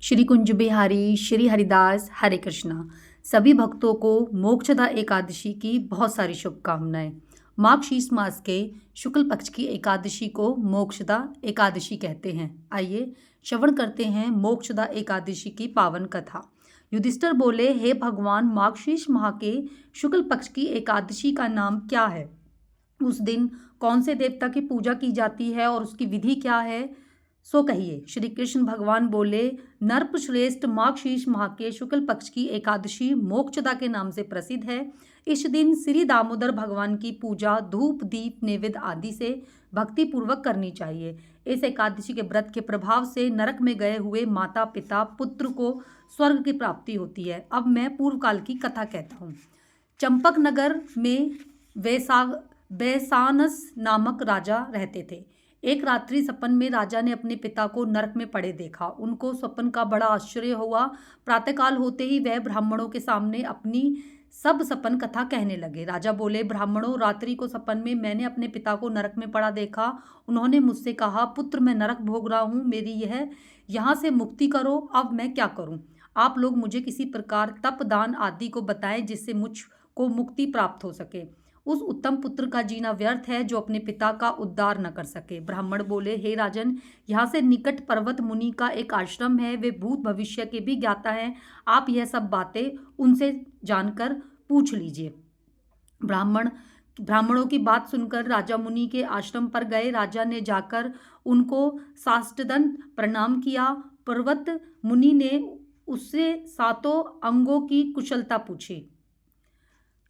श्री कुंज बिहारी श्री हरिदास हरे कृष्णा। सभी भक्तों को मोक्षदा एकादशी की बहुत सारी शुभकामनाएं। माघ शीर्ष मास के शुक्ल पक्ष की एकादशी को मोक्षदा एकादशी कहते हैं। आइए श्रवण करते हैं मोक्षदा एकादशी की पावन कथा। युधिष्ठिर बोले, हे भगवान, माघ शीर्ष माह के शुक्ल पक्ष की एकादशी का नाम क्या है? उस दिन कौन से देवता की पूजा की जाती है और उसकी विधि क्या है, सो कहिए। श्री कृष्ण भगवान बोले, नरपश्रेष्ठ माघ शीर्ष माह के शुक्ल पक्ष की एकादशी मोक्षदा के नाम से प्रसिद्ध है। इस दिन श्री दामोदर भगवान की पूजा धूप दीप नैवेद्य आदि से भक्ति पूर्वक करनी चाहिए। इस एकादशी के व्रत के प्रभाव से नरक में गए हुए माता पिता पुत्र को स्वर्ग की प्राप्ति होती है। अब मैं पूर्व काल की कथा कहता हूँ। चंपक नगर में वैसानस नामक राजा रहते थे। एक रात्रि सपन में राजा ने अपने पिता को नरक में पड़े देखा। उनको स्वप्न का बड़ा आश्चर्य हुआ। प्रातःकाल होते ही वह ब्राह्मणों के सामने अपनी सब सपन कथा कहने लगे। राजा बोले, ब्राह्मणों, रात्रि को सपन में मैंने अपने पिता को नरक में पड़ा देखा। उन्होंने मुझसे कहा, पुत्र, मैं नरक भोग रहा हूँ, मेरी यहाँ से मुक्ति करो। अब मैं क्या करूँ? आप लोग मुझे किसी प्रकार तप दान आदि को बताएं जिससे मुझ को मुक्ति प्राप्त हो सके। उस उत्तम पुत्र का जीना व्यर्थ है जो अपने पिता का उद्धार न कर सके। ब्राह्मण बोले, हे राजन, यहाँ से निकट पर्वत मुनि का एक आश्रम है। वे भूत भविष्य के भी ज्ञाता हैं। आप यह सब बातें उनसे जानकर पूछ लीजिए। ब्राह्मणों की बात सुनकर राजा मुनि के आश्रम पर गए। राजा ने जाकर उनको साष्टांग प्रणाम किया। पर्वत मुनि ने उससे सातों अंगों की कुशलता पूछी।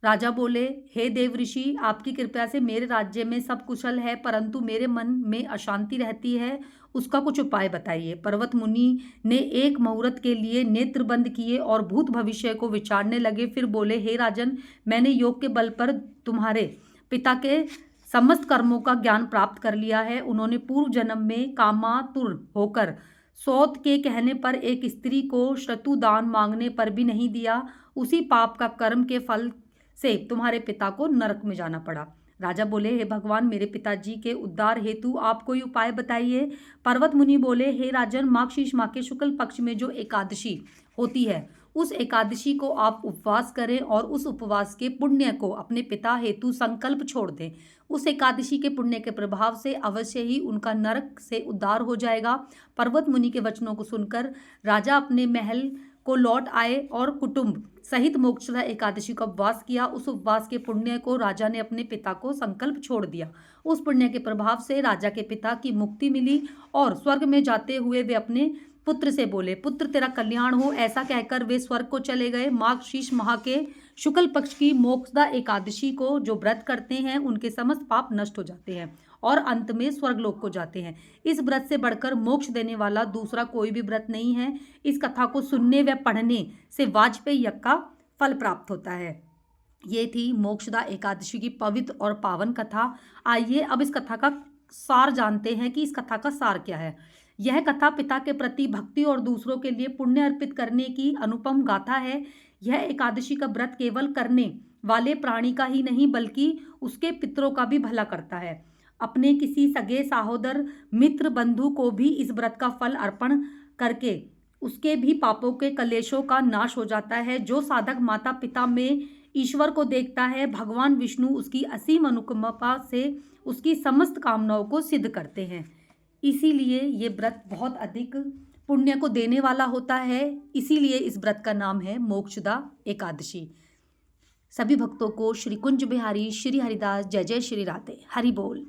राजा बोले, हे देव ऋषि, आपकी कृपा से मेरे राज्य में सब कुशल है, परंतु मेरे मन में अशांति रहती है, उसका कुछ उपाय बताइए। पर्वत मुनि ने एक मुहूर्त के लिए नेत्र बंद किए और भूत भविष्य को विचारने लगे। फिर बोले, हे राजन, मैंने योग के बल पर तुम्हारे पिता के समस्त कर्मों का ज्ञान प्राप्त कर लिया है। उन्होंने पूर्व जन्म में कामातुर होकर सौत के कहने पर एक स्त्री को शत्रुदान मांगने पर भी नहीं दिया। उसी पाप का कर्म के फल से तुम्हारे पिता को नरक में जाना पड़ा। राजा बोले, हे भगवान, मेरे पिताजी के उद्धार हेतु आप कोई उपाय बताइए। पर्वत मुनि बोले, हे राजन, माघ शीर्ष माह के शुक्ल पक्ष में जो एकादशी होती है, उस एकादशी को आप उपवास करें और उस उपवास के पुण्य को अपने पिता हेतु संकल्प छोड़ दें। उस एकादशी के पुण्य के प्रभाव से अवश्य ही उनका नरक से उद्धार हो जाएगा। पर्वत मुनि के वचनों को सुनकर राजा अपने महल को लौट आए और कुटुंब सहित मोक्षदा एकादशी का उपवास किया। उस उपवास के पुण्य को राजा ने अपने पिता को संकल्प छोड़ दिया। उस पुण्य के प्रभाव से राजा के पिता की मुक्ति मिली और स्वर्ग में जाते हुए वे अपने पुत्र से बोले, पुत्र, तेरा कल्याण हो। ऐसा कहकर वे स्वर्ग को चले गए। माघ शीर्ष माह के शुक्ल पक्ष की मोक्षदा एकादशी को जो व्रत करते हैं उनके समस्त पाप नष्ट हो जाते हैं और अंत में स्वर्गलोक को जाते हैं। इस व्रत से बढ़कर मोक्ष देने वाला दूसरा कोई भी व्रत नहीं है। इस कथा को सुनने व पढ़ने से वाजपेयी यज्ञ का फल प्राप्त होता है। ये थी मोक्षदा एकादशी की पवित्र और पावन कथा। आइए अब इस कथा का सार जानते हैं कि इस कथा का सार क्या है। यह कथा पिता के प्रति भक्ति और दूसरों के लिए पुण्य अर्पित करने की अनुपम गाथा है। यह एकादशी का व्रत केवल करने वाले प्राणी का ही नहीं बल्कि उसके पितरों का भी भला करता है। अपने किसी सगे सहोदर मित्र बंधु को भी इस व्रत का फल अर्पण करके उसके भी पापों के कलेशों का नाश हो जाता है। जो साधक माता पिता में ईश्वर को देखता है, भगवान विष्णु उसकी असीम अनुकंपा से उसकी समस्त कामनाओं को सिद्ध करते हैं। इसीलिए ये व्रत बहुत अधिक पुण्य को देने वाला होता है। इसीलिए इस व्रत का नाम है मोक्षदा एकादशी। सभी भक्तों को श्री कुंज बिहारी श्री हरिदास जय जय श्री राधे हरि बोल।